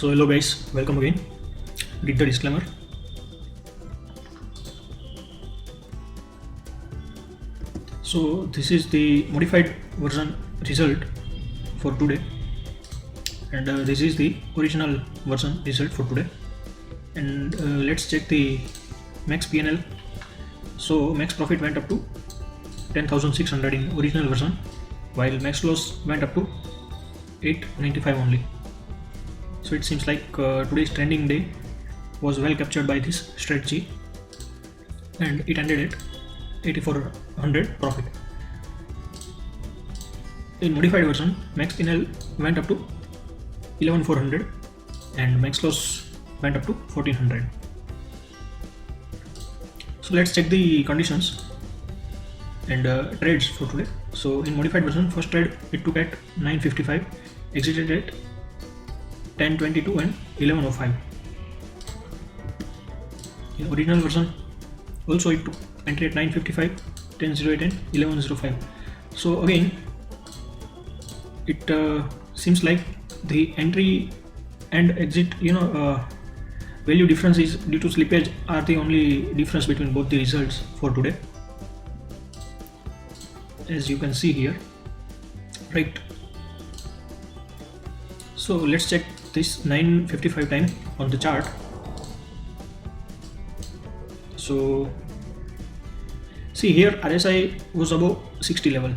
So hello guys, welcome again. Read the disclaimer. So this is the modified version result for today, and this is the original version result for today. And let's check the max PNL. So max profit went up to 10,600 in original version, while max loss went up to 895 only. So it seems like today's trending day was well captured by this strategy, and it ended at 8400 profit. In modified version, max PNL went up to 11400 and max loss went up to 1400. So let's check the conditions and trades for today. So in modified version, first trade it took at 9:55, exited at 10:22 and 11:05. In original version also it took entry at 9:55, 10:08 and 11:05. So again it seems like the entry and exit value difference is due to slippage are the only difference between both the results for today, as you can see here, right? So let's check this 9:55 time on the chart. So see here, RSI was above 60 level.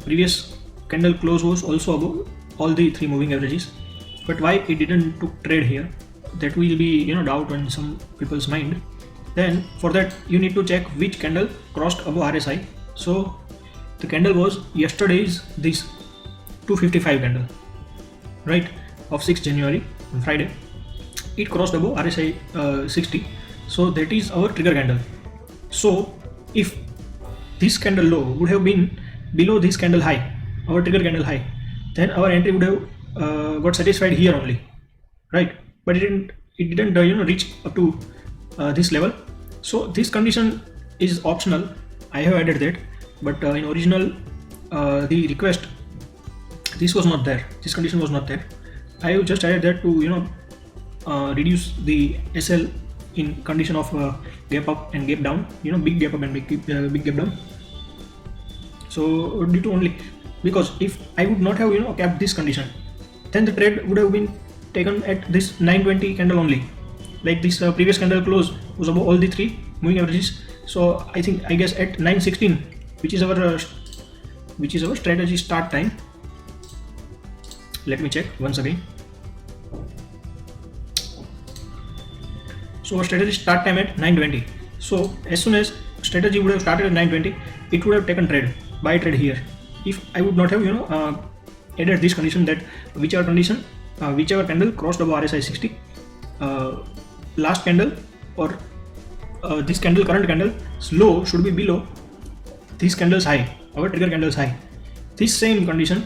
Previous candle close was also above all the three moving averages, but why it didn't took trade here, that will be doubt on some people's mind. Then for that you need to check which candle crossed above RSI. So the candle was yesterday's this 255 candle, right, of 6th January on Friday. It crossed above RSI 60, so that is our trigger candle. So if this candle low would have been below this candle high, our trigger candle high, then our entry would have got satisfied here only, right? But it didn't reach up to this level. So this condition is optional. I have added that, but in original the request, this was not there. This condition was not there. I have just added that to reduce the SL in condition of gap up and gap down. Big gap up and big gap down. So due to only because if I would not have kept this condition, then the trade would have been taken at this 920 candle only. Like this previous candle close was above all the three moving averages. So I guess at 9:16, which is our strategy start time. Let me check once again. So our strategy start time at 9:20. So as soon as strategy would have started at 9:20, it would have taken trade, buy trade here. If I would not have added this condition, that whichever candle crossed above RSI 60, last candle or this candle, current candle low should be below this candle's high, our trigger candle's high. This same condition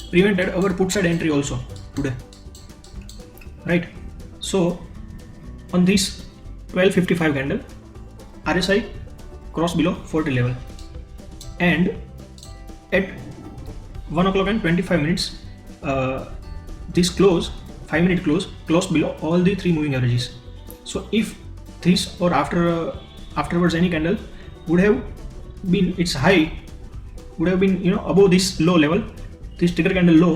prevented our put side entry also today, right? So on this 12:55 candle, RSI crossed below 40 level, and at 1 o'clock and 25 minutes this close, 5-minute close, closed below all the three moving averages. So if this or afterwards any candle would have been, its high would have been above this low level, this trigger candle low,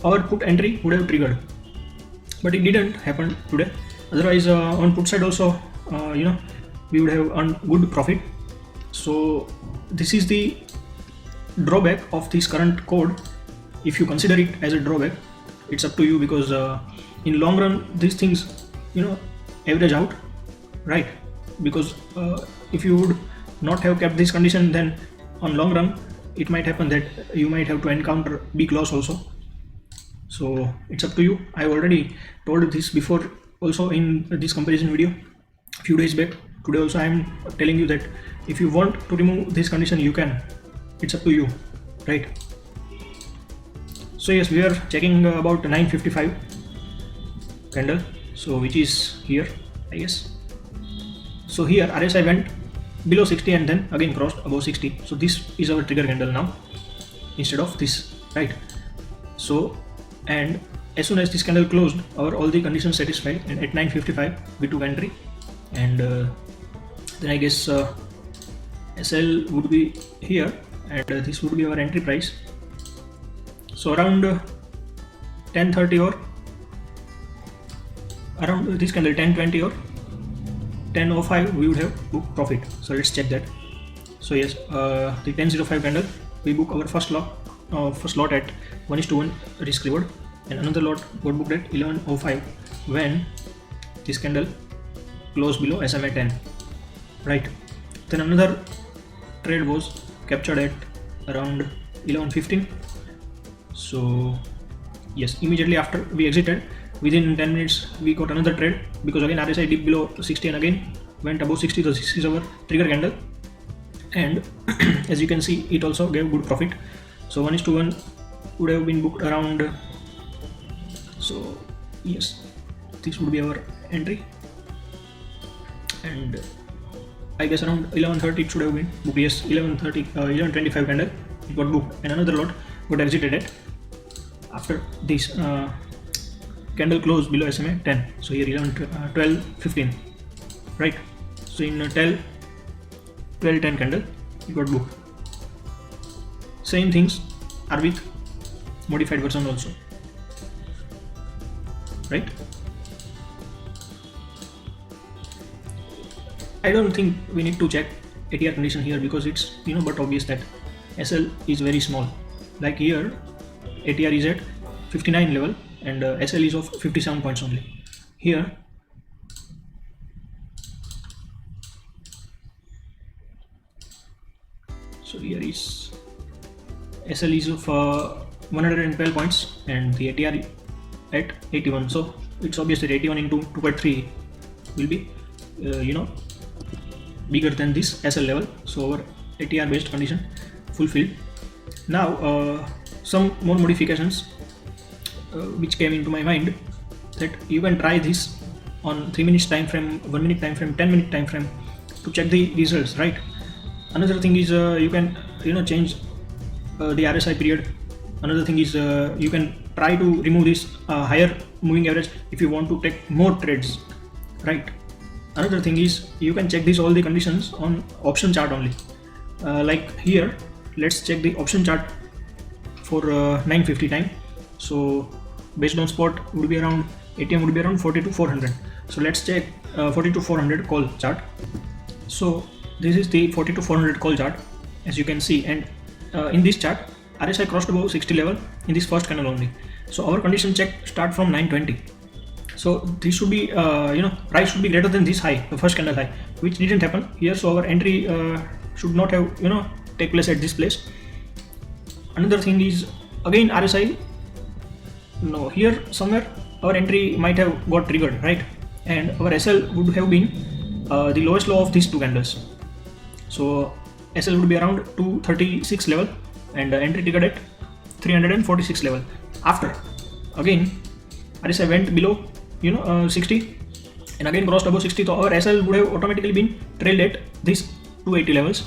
our put entry would have triggered, but it didn't happen today. Otherwise on put side also we would have earned good profit. So this is the drawback of this current code. If you consider it as a drawback, it's up to you, because in long run these things average out, right? Because if you would not have kept this condition, then on long run it might happen that you might have to encounter big loss also. So it's up to you. I already told this before also in this comparison video a few days back. Today also I am telling you that if you want to remove this condition, you can. It's up to you, right? So yes, we are checking about 9:55 candle, so which is here, I guess. So here RSI went below 60 and then again crossed above 60. So this is our trigger candle now instead of this, right? So and as soon as this candle closed, all the conditions satisfied, and at 9:55 we took entry, and then I guess SL would be here, and this would be our entry price. So around 10:30 or around this candle 10:20 or 10:05 we would have booked profit. So let's check that. So yes, the 10:05 candle we book our first lot at 1:1 risk reward, and another lot got booked at 11:05 when this candle closed below SMA 10, right? Then another trade was captured at around 11:15. So yes, immediately after we exited, within 10 minutes we got another trade, because again RSI dipped below 60 and again went above 60. So 60 is our trigger candle, and as you can see, it also gave good profit. So 1:1 would have been booked around, so yes, this would be our entry, and I guess around 11:30 it should have been booked. Yes, 11:25 candle it got booked, and another lot got exited at after this candle closed below SMA 10. So here 12:15, right? So in 12:10 candle it got booked. Same things are with modified version also, right? I don't think we need to check ATR condition here, because it's but obvious that SL is very small. Like here ATR is at 59 level and SL is of 57 points only. Here here is SL is of 112 points and the ATR at 81. So it's obvious that 81 into 2.3 will be bigger than this SL level. So our ATR based condition fulfilled. Now some more modifications which came into my mind, that you can try this on 3 minutes time frame, 1 minute time frame, 10 minute time frame to check the results, right? Another thing is you can change the RSI period. Another thing is you can try to remove this higher moving average if you want to take more trades, right? Another thing is you can check all the conditions on option chart only. Like here, let's check the option chart for 9:50 time. So based on spot would be around, ATM would be around 40 to 400. So let's check 40 to 400 call chart. So this is the 40 to 400 call chart, as you can see, and in this chart RSI crossed above 60 level in this first candle only. So our condition check start from 9:20. So this should be price should be greater than this high, the first candle high, which didn't happen here. So our entry should not have take place at this place. Another thing is again RSI, here somewhere our entry might have got triggered, right? And our SL would have been the lowest low of these two candles. So SL would be around 236 level and entry triggered at 346 level. After again RSI went below 60 and again crossed above 60, so our SL would have automatically been trailed at these 280 levels,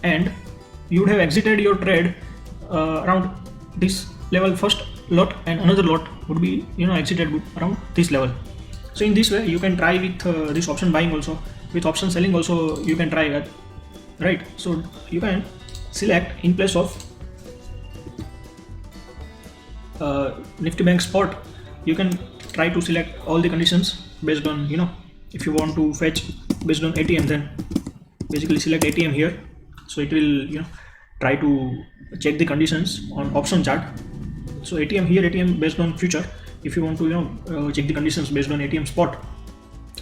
and you would have exited your trade around this level first lot, and another lot would be exited around this level. So in this way you can try with this option buying also, with option selling also you can try that, right? So you can select in place of Nifty Bank spot, you can try to select all the conditions based on if you want to fetch based on ATM, then basically select ATM here. So it will try to check the conditions on option chart. So ATM here, ATM based on future. If you want to check the conditions based on ATM spot,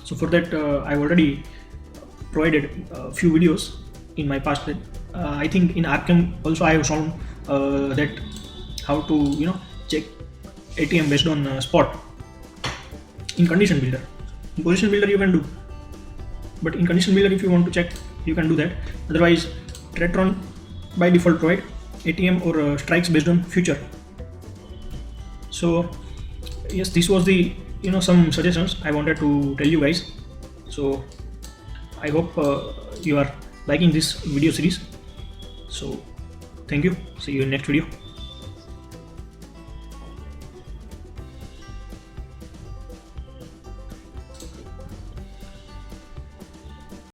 so for that I've already provided a few videos in my past. That I think in Arkham also I have shown that how to check ATM based on spot. In condition builder, in position builder you can do, but in condition builder if you want to check you can do that. Otherwise Tradetron by default provide ATM or strikes based on future. So yes, this was the some suggestions I wanted to tell you guys. So I hope you are liking this video series. So thank you, see you in next video.